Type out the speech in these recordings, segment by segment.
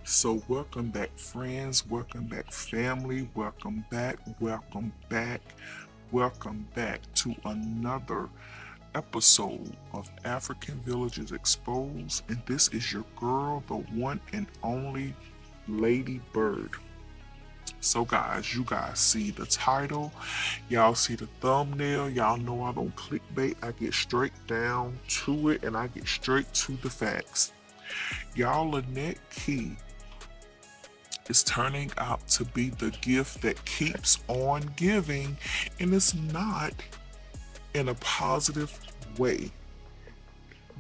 So welcome back, friends. Welcome back, family. Welcome back to another episode of African Villages Exposed. And this is your girl, the one and only Ladybird. So guys, you guys see the title, y'all see the thumbnail, y'all know I don't clickbait, I get straight down to it and I get straight to the facts. Y'all, Lynette Key is turning out to be the gift that keeps on giving, and it's not in a positive way.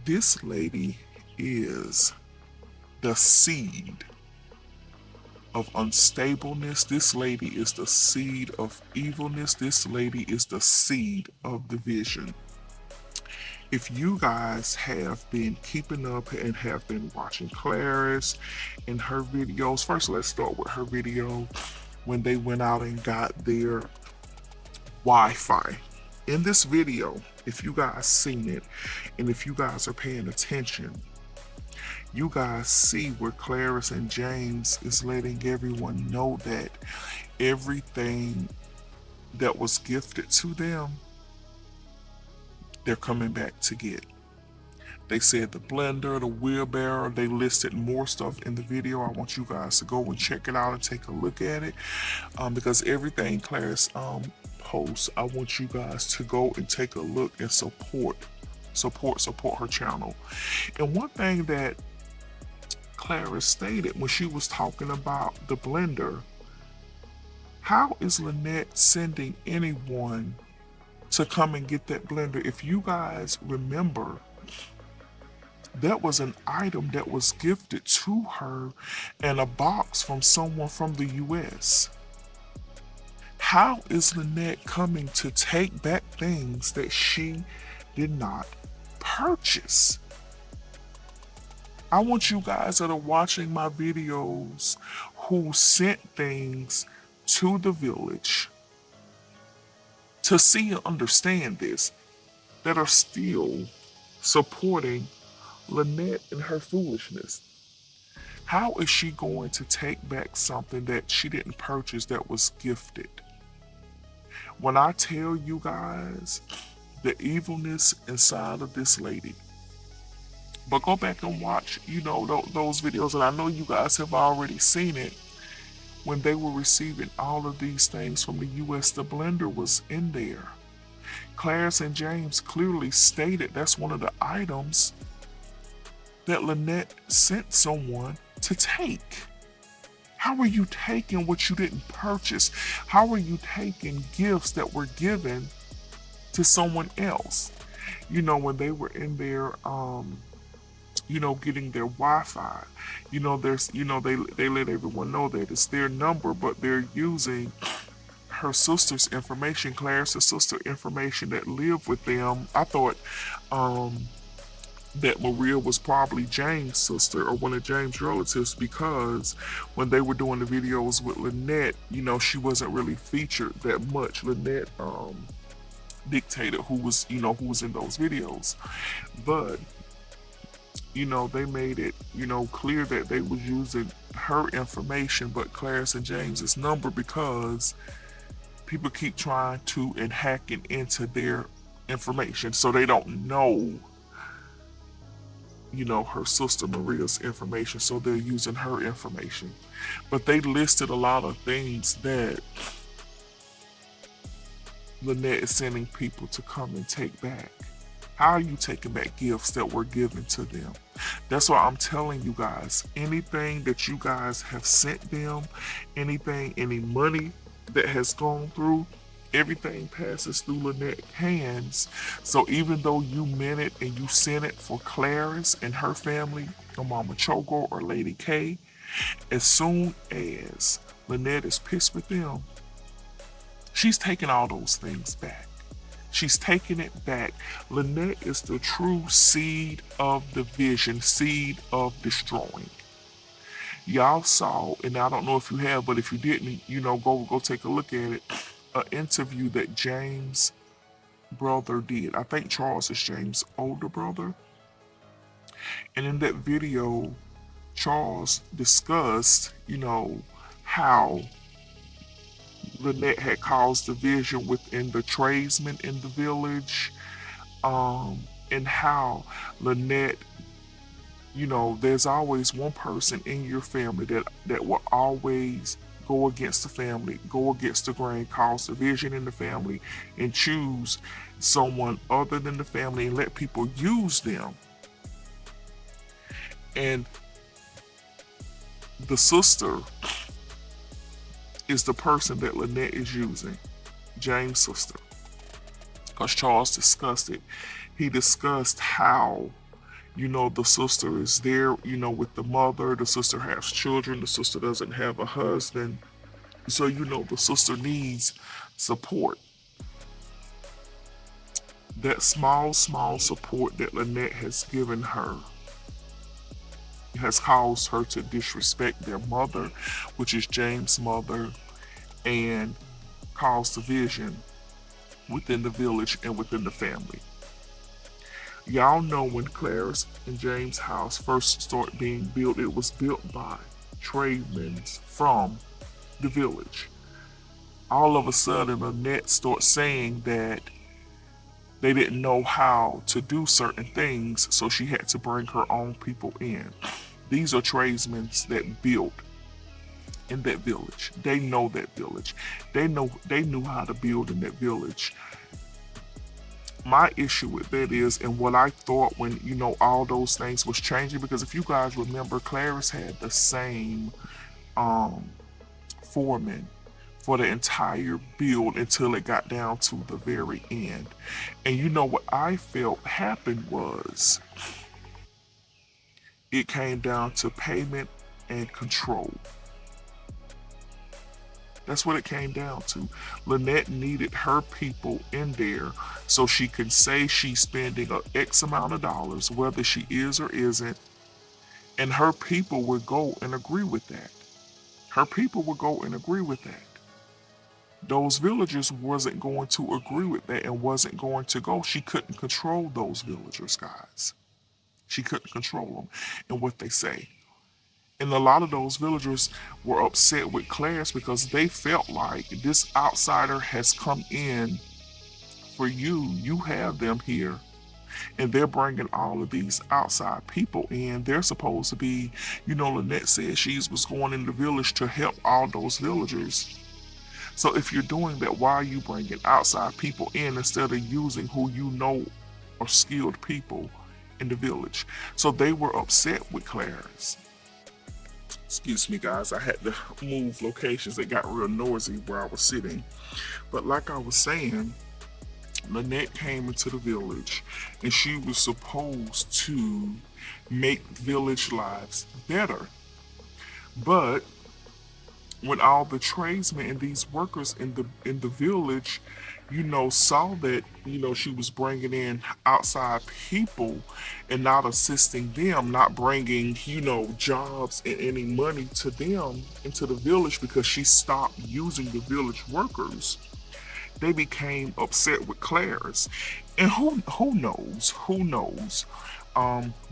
This lady is the seed of unstableness. This lady is the seed of evilness. This lady is the seed of division. If you guys have been keeping up and have been watching Claris and her videos, first let's start with her video when they went out and got their Wi-Fi. In this video, if you guys seen it and if you guys are paying attention, you guys see where Claris and James is letting everyone know that everything that was gifted to them, they're coming back to get. They said the blender, the wheelbarrow, they listed more stuff in the video. I want you guys to go and check it out and take a look at it, because everything Claris posts, I want you guys to go and take a look and support her channel. And one thing that Claris stated when she was talking about the blender, how is Lynette sending anyone to come and get that blender? If you guys remember, that was an item that was gifted to her in a box from someone from the US. How is Lynette coming to take back things that she did not purchase? I want you guys that are watching my videos who sent things to the village to see and understand this, that are still supporting Lynette and her foolishness. How is she going to take back something that she didn't purchase that was gifted? When I tell you guys the evilness inside of this lady, but go back and watch, those videos, and I know you guys have already seen it. When they were receiving all of these things from the US, the blender was in there. Claris and James clearly stated that's one of the items that Lynette sent someone to take. How are you taking what you didn't purchase? How are you taking gifts that were given to someone else? When they were in there, getting their Wi-Fi, there's, they let everyone know that it's their number, but they're using her sister's information, Claris's sister information that lived with them. I thought that Maria was probably James' sister or one of James' relatives, because when they were doing the videos with Lynette, she wasn't really featured that much. Lynette dictated who was in those videos. But they made it, clear that they was using her information, but Claris and James's number, because people keep trying to and hacking into their information, so they don't know, her sister Maria's information, so they're using her information. But they listed a lot of things that Lynette is sending people to come and take back. How are you taking back gifts that were given to them? That's why I'm telling you guys, anything that you guys have sent them, any money that has gone through, everything passes through Lynette's hands. So even though you meant it and you sent it for Claris and her family, or Mama Choco or Lady K, as soon as Lynette is pissed with them, she's taking all those things back. She's taking it back. Lynette is the true seed of division, seed of destroying. Y'all saw, and I don't know if you have, but if you didn't, go take a look at it. An interview that James' brother did. I think Charles is James' older brother. And in that video, Charles discussed, how Lynette had caused division within the tradesmen in the village, and how Lynette, there's always one person in your family that will always go against the family, go against the grain, cause division in the family, and choose someone other than the family and let people use them. And the sister is the person that Lynette is using, James' sister. Because Charles discussed it. He discussed how, the sister is there, with the mother. The sister has children. The sister doesn't have a husband. So, the sister needs support. That small support that Lynette has given her has caused her to disrespect their mother, which is James' mother, and cause division within the village and within the family. Y'all know when Claris and James' house first started being built, it was built by tradesmen from the village. All of a sudden, Lynette starts saying that they didn't know how to do certain things, so she had to bring her own people in. These are tradesmen that built in that village. They know that village. They knew how to build in that village. My issue with that is, and what I thought when, all those things was changing, because if you guys remember, Claris had the same foreman for the entire build until it got down to the very end. And what I felt happened was it came down to payment and control. That's what it came down to. Lynette needed her people in there so she can say she's spending a X amount of dollars, whether she is or isn't, and her people would go and agree with that. Her people would go and agree with that. Those villagers wasn't going to agree with that and wasn't going to go. She couldn't control those villagers, guys. She couldn't control them and what they say. And a lot of those villagers were upset with Claris because they felt like this outsider has come in for you. You have them here. And they're bringing all of these outside people in. They're supposed to be, Lynette said she was going in the village to help all those villagers. So if you're doing that, why are you bringing outside people in instead of using who are skilled people in the village? So they were upset with Claris. Excuse me, guys, I had to move locations. It got real noisy where I was sitting. But like I was saying, Lynette came into the village and she was supposed to make village lives better. But when all the tradesmen and these workers in the village, saw that, she was bringing in outside people and not assisting them, not bringing, jobs and any money to them into the village because she stopped using the village workers, they became upset with Claris. And who knows?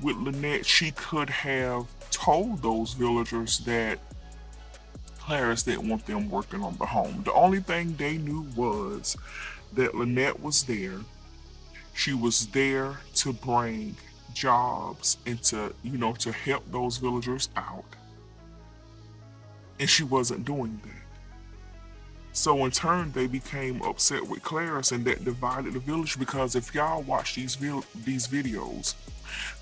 With Lynette, she could have told those villagers that Claris didn't want them working on the home. The only thing they knew was that Lynette was there. She was there to bring jobs and to help those villagers out. And she wasn't doing that. So in turn, they became upset with Claris, and that divided the village. Because if y'all watch these videos,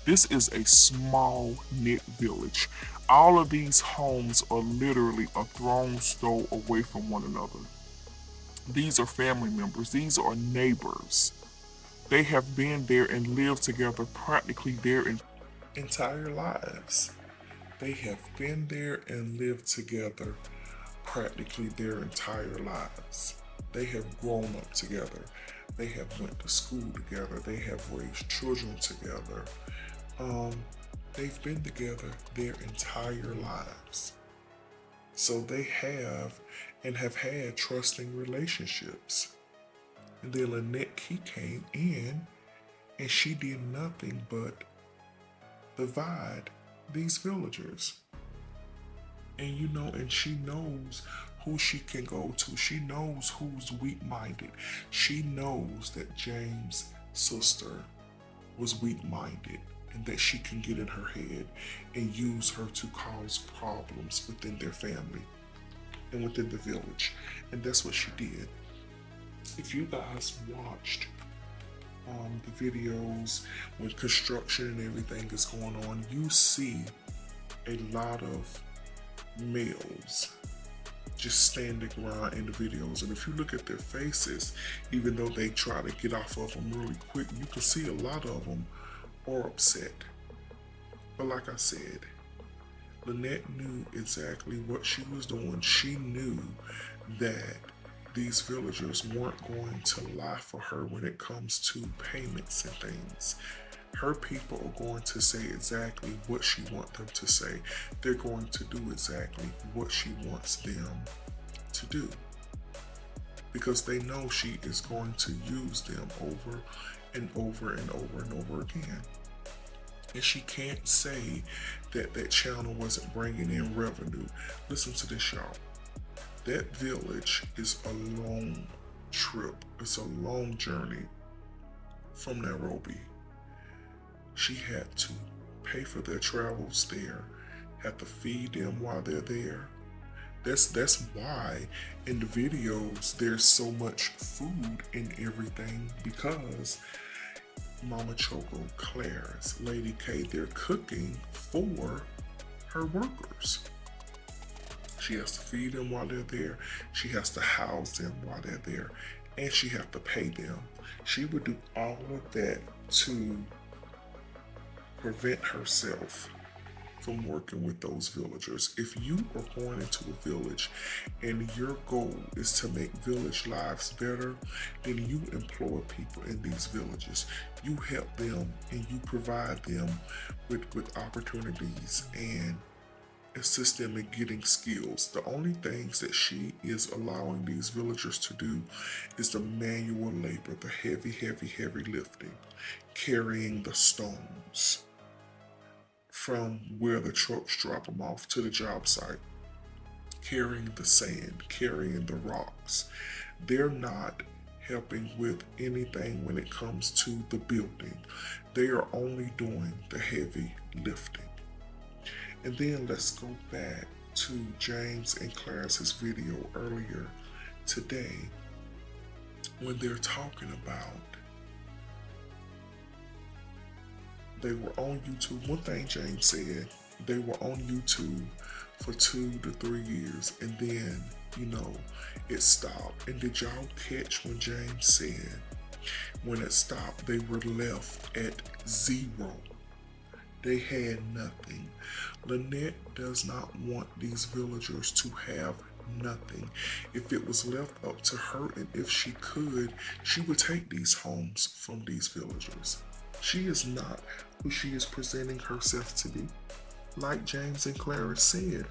this is a small knit village. All of these homes are literally a throne's throw away from one another. These are family members. These are neighbors. They have been there and lived together practically their entire lives. They have been there and lived together practically their entire lives. They have grown up together. They have went to school together. They have raised children together. They've been together their entire lives. So they have and have had trusting relationships. And then Lynette Key came in and she did nothing but divide these villagers. And and she knows who she can go to. She knows who's weak-minded. She knows that James' sister was weak-minded and that she can get in her head and use her to cause problems within their family and within the village. And that's what she did. If you guys watched the videos when construction and everything is going on, you see a lot of males just standing around in the videos. And if you look at their faces, even though they try to get off of them really quick, you can see a lot of them are upset. But like I said, Lynette knew exactly what she was doing. She knew that these villagers weren't going to lie for her when it comes to payments and things. Her people are going to say exactly what she wants them to say. They're going to do exactly what she wants them to do. Because they know she is going to use them over and over and over and over again. And she can't say that that channel wasn't bringing in revenue. Listen to this, y'all. That village is a long trip. It's a long journey from Nairobi. She had to pay for their travels there, had to feed them while they're there. That's why in the videos there's so much food and everything, because Mama Choco, Claris, Lady K, they're cooking for her workers. She has to feed them while they're there. She has to house them while they're there. And she has to pay them. She would do all of that to prevent herself from working with those villagers. If you are going into a village and your goal is to make village lives better, then you employ people in these villages. You help them and you provide them with opportunities and assist them in getting skills. The only things that she is allowing these villagers to do is the manual labor, the heavy lifting, carrying the stones from where the trucks drop them off to the job site, carrying the sand, carrying the rocks. They're not helping with anything when it comes to the building. They are only doing the heavy lifting. And then let's go back to James and Claris's video earlier today when they're talking about they were on YouTube. One thing James said, they were on YouTube for 2 to 3 years and then, it stopped. And did y'all catch when James said when it stopped, they were left at 0? They had nothing. Lynette does not want these villagers to have nothing. If it was left up to her and if she could, she would take these homes from these villagers. She is not who she is presenting herself to be. Like James and Claris said,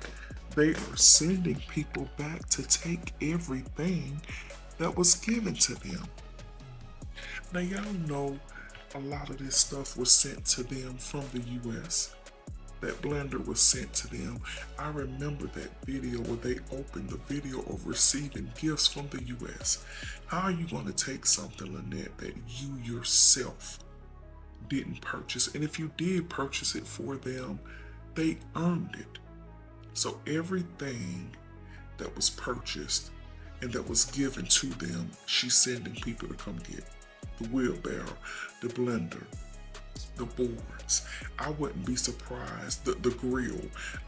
they are sending people back to take everything that was given to them. Now y'all know a lot of this stuff was sent to them from the US. That blender was sent to them. I remember that video where they opened the video of receiving gifts from the US. How are you going to take something, Lynette, that you yourself didn't purchase? And if you did purchase it for them, they earned it. So everything that was purchased and that was given to them, she's sending people to come get. The wheelbarrow, the blender, the boards. I wouldn't be surprised, the grill.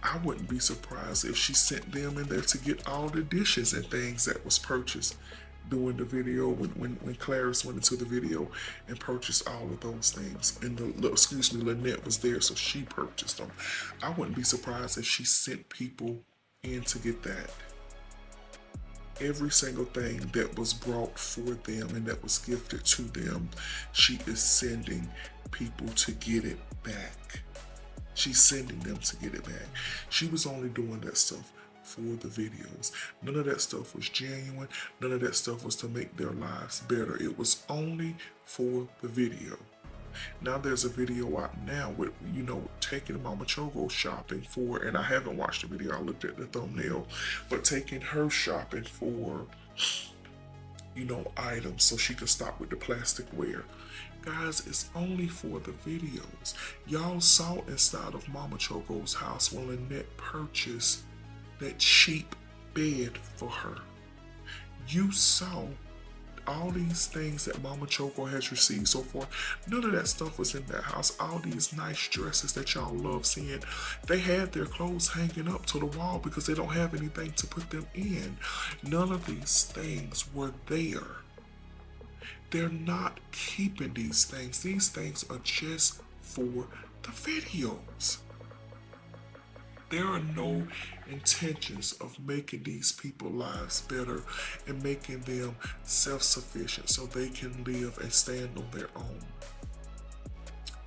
I wouldn't be surprised if she sent them in there to get all the dishes and things that was purchased during the video when Claris went into the video and purchased all of those things. And Lynette was there, so she purchased them. I wouldn't be surprised if she sent people in to get that. Every single thing that was brought for them and that was gifted to them, she is sending people to get it back. She's sending them to get it back. She was only doing that stuff for the videos. None of that stuff was genuine. None of that stuff was to make their lives better. It was only for the video. Now there's a video out now with, taking Mama Chogo shopping for, and I haven't watched the video, I looked at the thumbnail, but taking her shopping for, items so she could stop with the plasticware. Guys, it's only for the videos. Y'all saw inside of Mama Chogo's house when Lynette purchased that cheap bed for her. You saw all these things that Mama Chogo has received so far. None of that stuff was in that house. All these nice dresses that y'all love seeing, they had their clothes hanging up to the wall because they don't have anything to put them in. None of these things were there. They're not keeping these things. These things are just for the videos. There are no intentions of making these people's lives better and making them self-sufficient so they can live and stand on their own.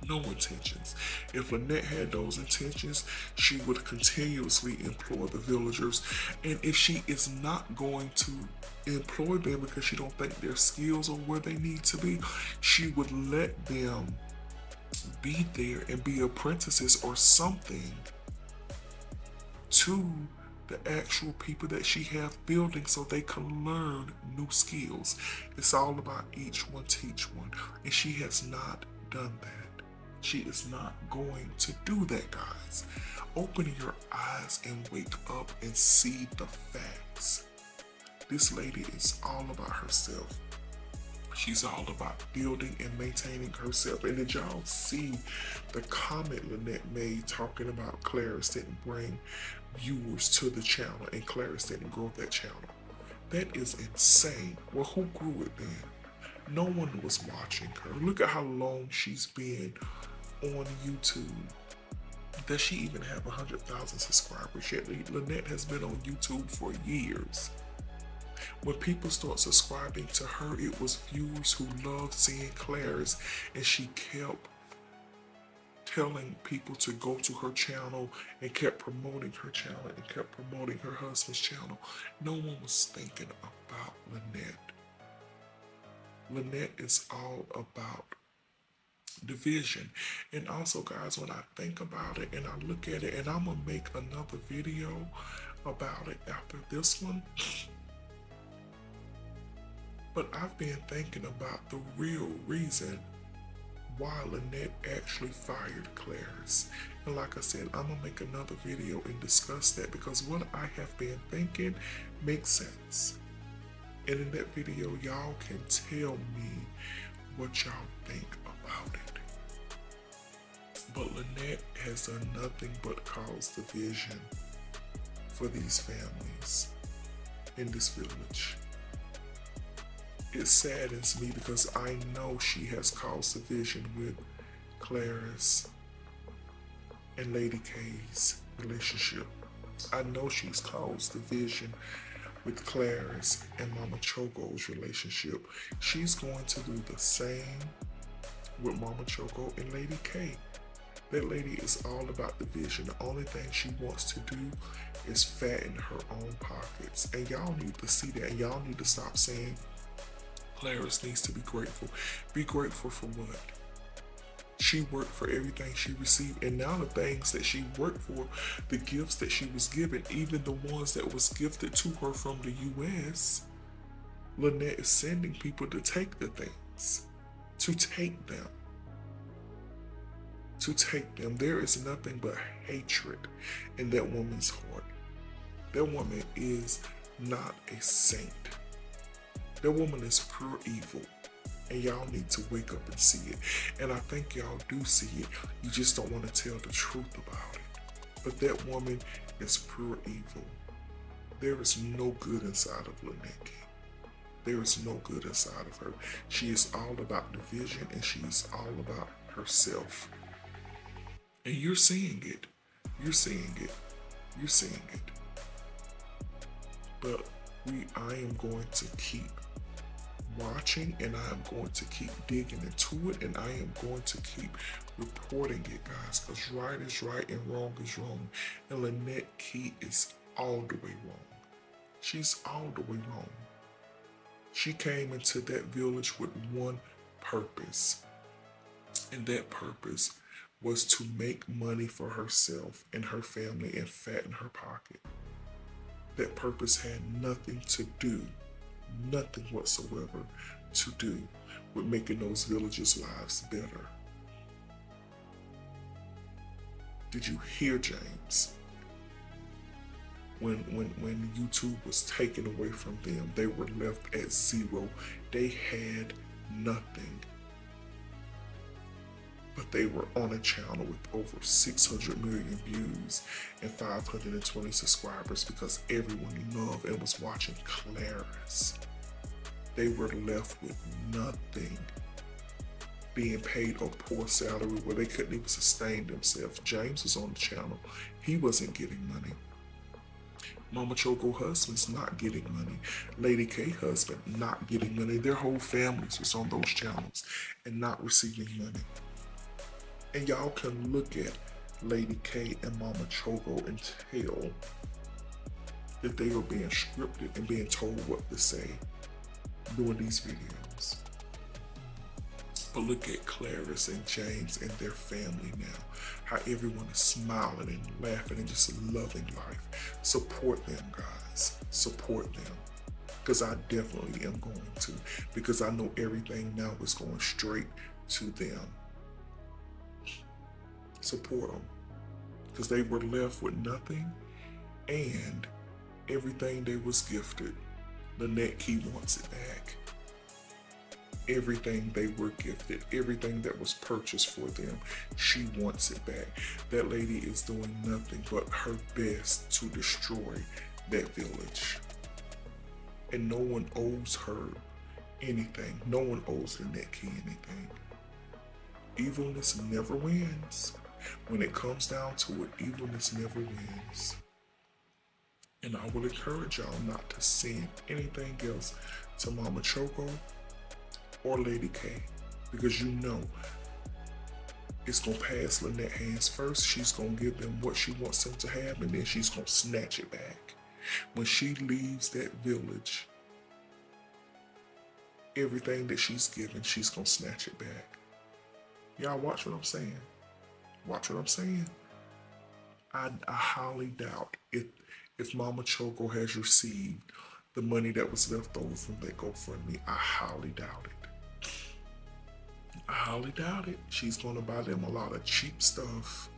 No intentions. If Lynette had those intentions, she would continuously employ the villagers. And if she is not going to employ them because she don't think their skills are where they need to be, she would let them be there and be apprentices or something to the actual people that she have building so they can learn new skills. It's all about each one teach one. And she has not done that. She is not going to do that, guys. Open your eyes and wake up and see the facts. This lady is all about herself. She's all about building and maintaining herself. And did y'all see the comment Lynette made talking about Claris didn't bring viewers to the channel and Claris didn't grow that channel? That is insane. Well, who grew it then? No one was watching her. Look at how long she's been on YouTube. Does she even have 100,000 subscribers yet? Lynette has been on YouTube for years. When people start subscribing to her, it was viewers who loved seeing Claris, and she kept telling people to go to her channel and kept promoting her channel and kept promoting her husband's channel. No one was thinking about Lynette. Lynette is all about division. And also, guys, when I think about it and I look at it, and I'm gonna make another video about it after this one, but I've been thinking about the real reason why Lynette actually fired Claris. And like I said, I'm gonna make another video and discuss that, because what I have been thinking makes sense. And in that video, y'all can tell me what y'all think about it. But Lynette has done nothing but cause division for these families in this village. It saddens me because I know she has caused division with Claris and Lady K's relationship. I know she's caused division with Claris and Mama Chogo's relationship. She's going to do the same with Mama Chogo and Lady K. That lady is all about division. The only thing she wants to do is fatten her own pockets. And y'all need to see that. And y'all need to stop saying Claris needs to be grateful. Be grateful for what? She worked for everything she received, and now the things that she worked for, the gifts that she was given, even the ones that was gifted to her from the US, Lynette is sending people to take the things, to take them. To take them. There is nothing but hatred in that woman's heart. That woman is not a saint. That woman is pure evil, and y'all need to wake up and see it. And I think y'all do see it. You just don't want to tell the truth about it. But that woman is pure evil. There is no good inside of Lynette King. There is no good inside of her. She is all about division, and she is all about herself. And you're seeing it. You're seeing it. You're seeing it. But I am going to keep watching, and I am going to keep digging into it, and I am going to keep reporting it, guys, because right is right and wrong is wrong. And Lynette Key is all the way wrong. She's all the way wrong. She came into that village with one purpose, And that purpose was to make money for herself and her family and fatten her pocket. That purpose had nothing whatsoever to do with making those villagers' lives better. Did you hear, James? When YouTube was taken away from them, they were left at zero. They had nothing. But they were on a channel with over 600 million views and 520 subscribers because everyone loved and was watching Claris. They were left with nothing, being paid a poor salary where they couldn't even sustain themselves. James was on the channel. He wasn't getting money. Mama Choco husband's not getting money. Lady K husband not getting money. Their whole families was on those channels and not receiving money. And y'all can look at Lady K and Mama Choco and tell that they were being scripted and being told what to say doing these videos. But look at Claris and James and their family now. How everyone is smiling and laughing and just loving life. Support them, guys. Support them. Because I definitely am going to. Because I know everything now is going straight to them. Support them. Because they were left with nothing and everything they was gifted. Lynette Key wants it back. Everything they were gifted, everything that was purchased for them, she wants it back. That lady is doing nothing but her best to destroy that village. And no one owes her anything. No one owes Lynette Key anything. Evilness never wins. When it comes down to it, evilness never wins. And I will encourage y'all not to send anything else to Mama Choco or Lady K, because you know it's gonna pass Lynette hands first. She's gonna give them what she wants them to have, and then she's gonna snatch it back. When she leaves that village, everything that she's given, she's gonna snatch it back. Y'all watch what I'm saying. Watch what I'm saying. I highly doubt if Mama Choco has received the money that was left over from that GoFundMe. I highly doubt it. I highly doubt it. She's going to buy them a lot of cheap stuff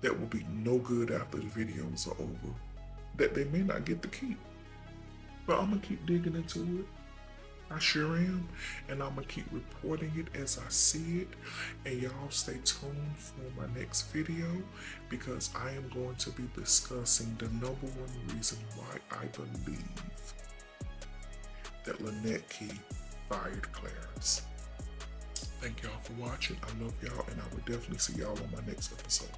that will be no good after the videos are over, that they may not get to keep. But I'm going to keep digging into it. I sure am. And I'm going to keep reporting it as I see it. And y'all stay tuned for my next video, because I am going to be discussing the number one reason why I believe that Lynette Key fired Claris. Thank y'all for watching. I love y'all, and I will definitely see y'all on my next episode.